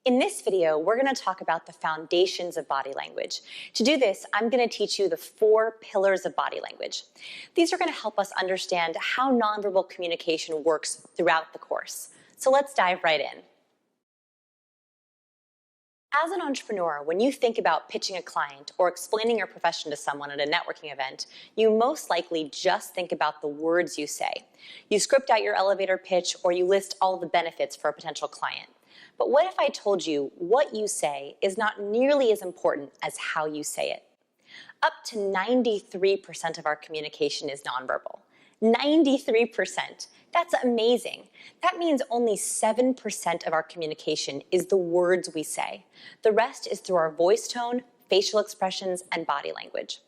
In this video, we're going to talk about the foundations of body language. To do this, I'm going to teach you the 4 pillars of body language. These are going to help us understand how nonverbal communication works throughout the course. So let's dive right in. As an entrepreneur, when you think about pitching a client or explaining your profession to someone at a networking event, you most likely just think about the words you say. You script out your elevator pitch or you list all the benefits for a potential client. But what if I told you what you say is not nearly as important as how you say it? Up to 93% of our communication is nonverbal. 93%. That's amazing. That means only 7% of our communication is the words we say. The rest is through our voice tone, facial expressions, and body language.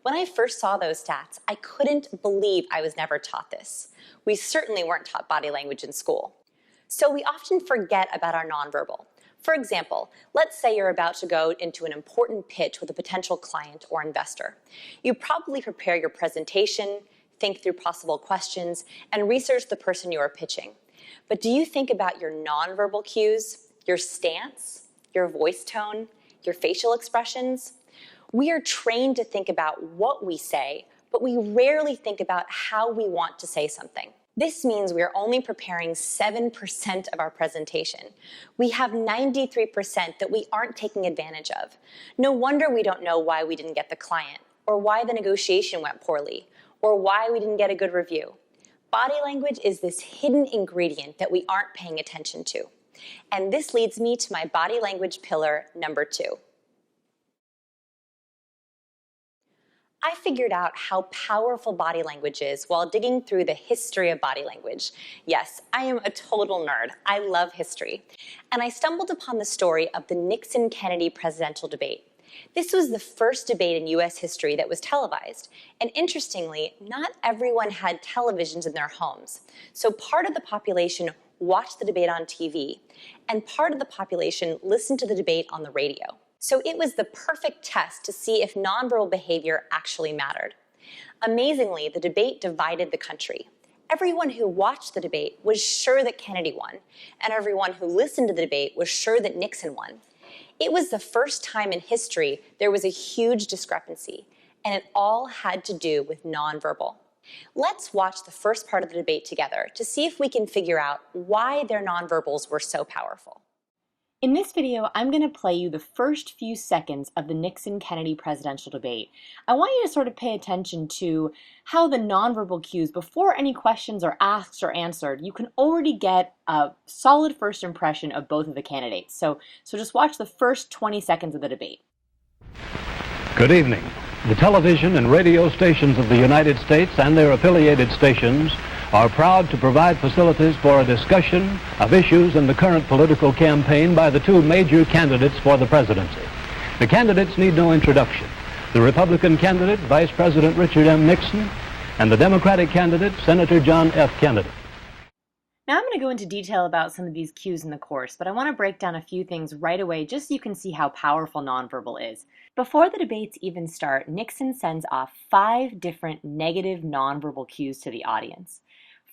When I first saw those stats, I couldn't believe I was never taught this. We certainly weren't taught body language in school. So we often forget about our nonverbal. For example, let's say you're about to go into an important pitch with a potential client or investor. You probably prepare your presentation, think through possible questions, and research the person you are pitching. But do you think about your nonverbal cues, your stance, your voice tone, your facial expressions? We are trained to think about what we say, but we rarely think about how we want to say something. This means we are only preparing 7% of our presentation. We have 93% that we aren't taking advantage of. No wonder we don't know why we didn't get the client, or why the negotiation went poorly, or why we didn't get a good review. Body language is this hidden ingredient that we aren't paying attention to. And this leads me to my body language pillar number 2. I figured out how powerful body language is while digging through the history of body language. Yes, I am a total nerd. I love history. And I stumbled upon the story of the Nixon-Kennedy presidential debate. This was the first debate in U.S. history that was televised. And interestingly, not everyone had televisions in their homes. So part of the population watched the debate on TV, and part of the population listened to the debate on the radio. So it was the perfect test to see if nonverbal behavior actually mattered. Amazingly, the debate divided the country. Everyone who watched the debate was sure that Kennedy won, and everyone who listened to the debate was sure that Nixon won. It was the first time in history there was a huge discrepancy, and it all had to do with nonverbal. Let's watch the first part of the debate together to see if we can figure out why their nonverbals were so powerful. In this video, I'm going to play you the first few seconds of the Nixon-Kennedy presidential debate. I want you to sort of pay attention to how the nonverbal cues, before any questions are asked or answered, you can already get a solid first impression of both of the candidates. So just watch the first 20 seconds of the debate. Good evening. The television and radio stations of the United States and their affiliated stations are proud to provide facilities for a discussion of issues in the current political campaign by the 2 major candidates for the presidency. The candidates need no introduction. The Republican candidate, Vice President Richard M. Nixon, and the Democratic candidate, Senator John F. Kennedy. Now I'm going to go into detail about some of these cues in the course, but I want to break down a few things right away just so you can see how powerful nonverbal is. Before the debates even start, Nixon sends off 5 different negative nonverbal cues to the audience.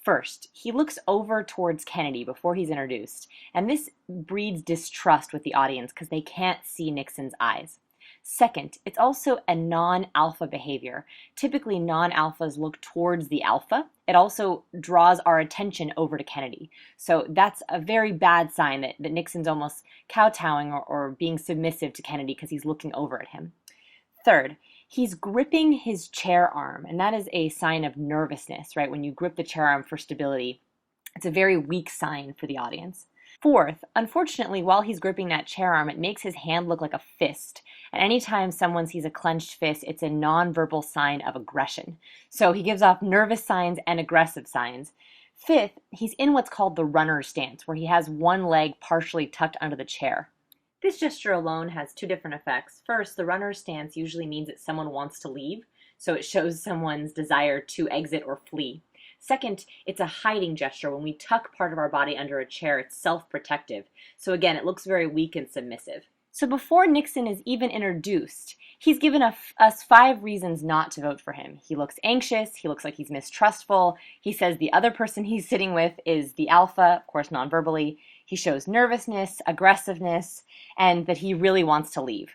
First, he looks over towards Kennedy before he's introduced, and this breeds distrust with the audience because they can't see Nixon's eyes. Second, it's also a non-alpha behavior. Typically, non-alphas look towards the alpha. It also draws our attention over to Kennedy. So that's a very bad sign that Nixon's almost kowtowing or being submissive to Kennedy because he's looking over at him. Third, he's gripping his chair arm, and that is a sign of nervousness, right? When you grip the chair arm for stability, it's a very weak sign for the audience. Fourth, unfortunately, while he's gripping that chair arm, it makes his hand look like a fist. And anytime someone sees a clenched fist, it's a nonverbal sign of aggression. So he gives off nervous signs and aggressive signs. Fifth, he's in what's called the runner stance, where he has one leg partially tucked under the chair. This gesture alone has 2 different effects. First, the runner stance usually means that someone wants to leave, so it shows someone's desire to exit or flee. Second, it's a hiding gesture. When we tuck part of our body under a chair, it's self-protective. So again, it looks very weak and submissive. So before Nixon is even introduced, he's given us 5 reasons not to vote for him. He looks anxious, he looks like he's mistrustful, he says the other person he's sitting with is the alpha, of course non-verbally, he shows nervousness, aggressiveness, and that he really wants to leave.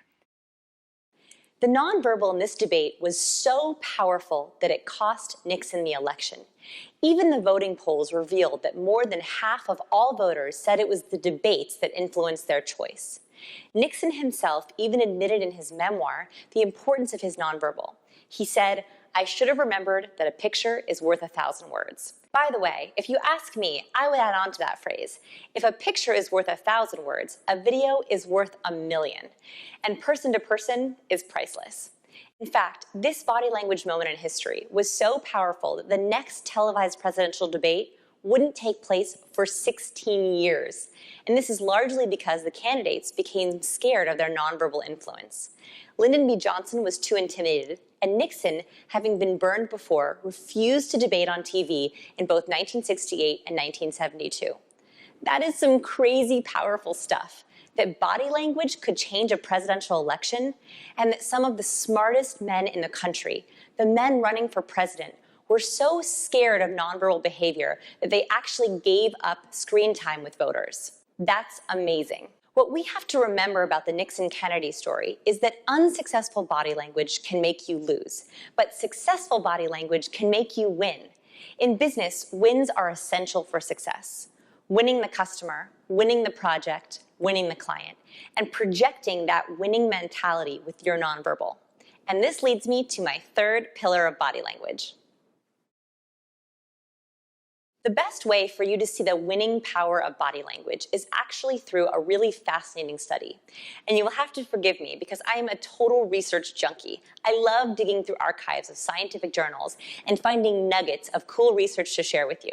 The nonverbal in this debate was so powerful that it cost Nixon the election. Even the voting polls revealed that more than half of all voters said it was the debates that influenced their choice. Nixon himself even admitted in his memoir the importance of his nonverbal. He said, "I should have remembered that a picture is worth 1,000 words." By the way, if you ask me, I would add on to that phrase. If a picture is worth 1,000 words, a video is worth 1,000,000. And person to person is priceless. In fact, this body language moment in history was so powerful that the next televised presidential debate wouldn't take place for 16 years. And this is largely because the candidates became scared of their nonverbal influence. Lyndon B. Johnson was too intimidated, and Nixon, having been burned before, refused to debate on TV in both 1968 and 1972. That is some crazy powerful stuff, that body language could change a presidential election, and that some of the smartest men in the country, the men running for president, were so scared of nonverbal behavior that they actually gave up screen time with voters. That's amazing. What we have to remember about the Nixon-Kennedy story is that unsuccessful body language can make you lose, but successful body language can make you win. In business, wins are essential for success. Winning the customer, winning the project, winning the client, and projecting that winning mentality with your nonverbal. And this leads me to my 3rd pillar of body language. The best way for you to see the winning power of body language is actually through a really fascinating study. And you will have to forgive me because I am a total research junkie. I love digging through archives of scientific journals and finding nuggets of cool research to share with you.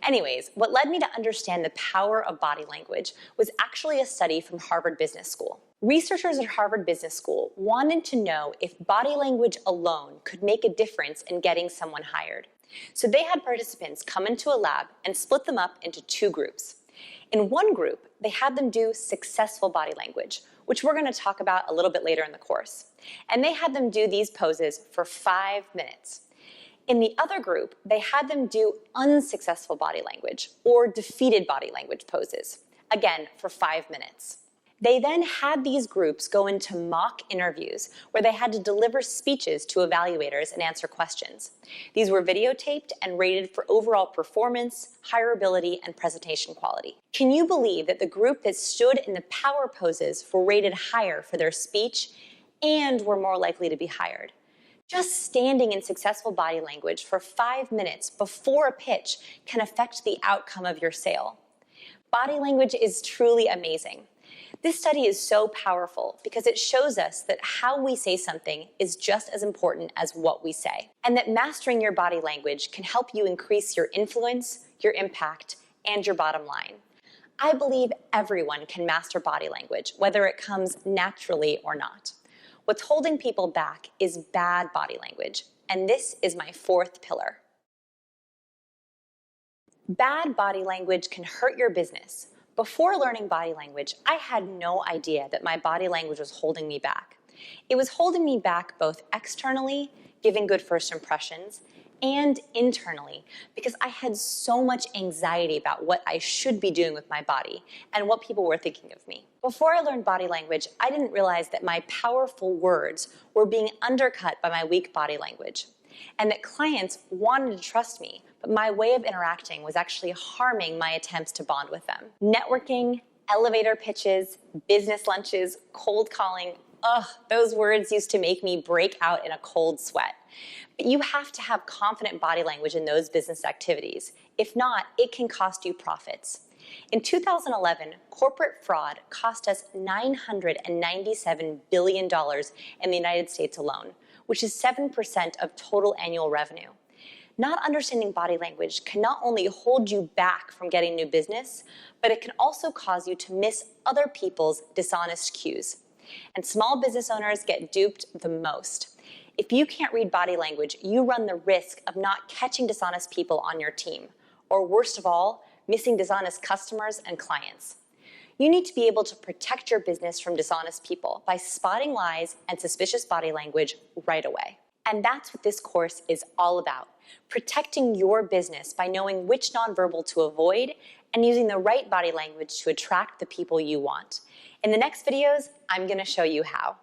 Anyways, what led me to understand the power of body language was actually a study from Harvard Business School. Researchers at Harvard Business School wanted to know if body language alone could make a difference in getting someone hired. So they had participants come into a lab and split them up into 2 groups. In one group, they had them do successful body language, which we're going to talk about a little bit later in the course. And they had them do these poses for 5 minutes. In the other group, they had them do unsuccessful body language or defeated body language poses, again for 5 minutes. They then had these groups go into mock interviews where they had to deliver speeches to evaluators and answer questions. These were videotaped and rated for overall performance, hireability, and presentation quality. Can you believe that the group that stood in the power poses were rated higher for their speech and were more likely to be hired? Just standing in successful body language for 5 minutes before a pitch can affect the outcome of your sale. Body language is truly amazing. This study is so powerful because it shows us that how we say something is just as important as what we say, and that mastering your body language can help you increase your influence, your impact, and your bottom line. I believe everyone can master body language, whether it comes naturally or not. What's holding people back is bad body language, and this is my 4th pillar. Bad body language can hurt your business. Before learning body language, I had no idea that my body language was holding me back. It was holding me back both externally, giving good first impressions, and internally, because I had so much anxiety about what I should be doing with my body and what people were thinking of me. Before I learned body language, I didn't realize that my powerful words were being undercut by my weak body language, and that clients wanted to trust me, but my way of interacting was actually harming my attempts to bond with them. Networking, elevator pitches, business lunches, cold calling, those words used to make me break out in a cold sweat. But you have to have confident body language in those business activities. If not, it can cost you profits. In 2011, corporate fraud cost us $997 billion in the United States alone, which is 7% of total annual revenue. Not understanding body language can not only hold you back from getting new business, but it can also cause you to miss other people's dishonest cues. And small business owners get duped the most. If you can't read body language, you run the risk of not catching dishonest people on your team, or worst of all, missing dishonest customers and clients. You need to be able to protect your business from dishonest people by spotting lies and suspicious body language right away. And that's what this course is all about, protecting your business by knowing which nonverbal to avoid and using the right body language to attract the people you want. In the next videos, I'm going to show you how.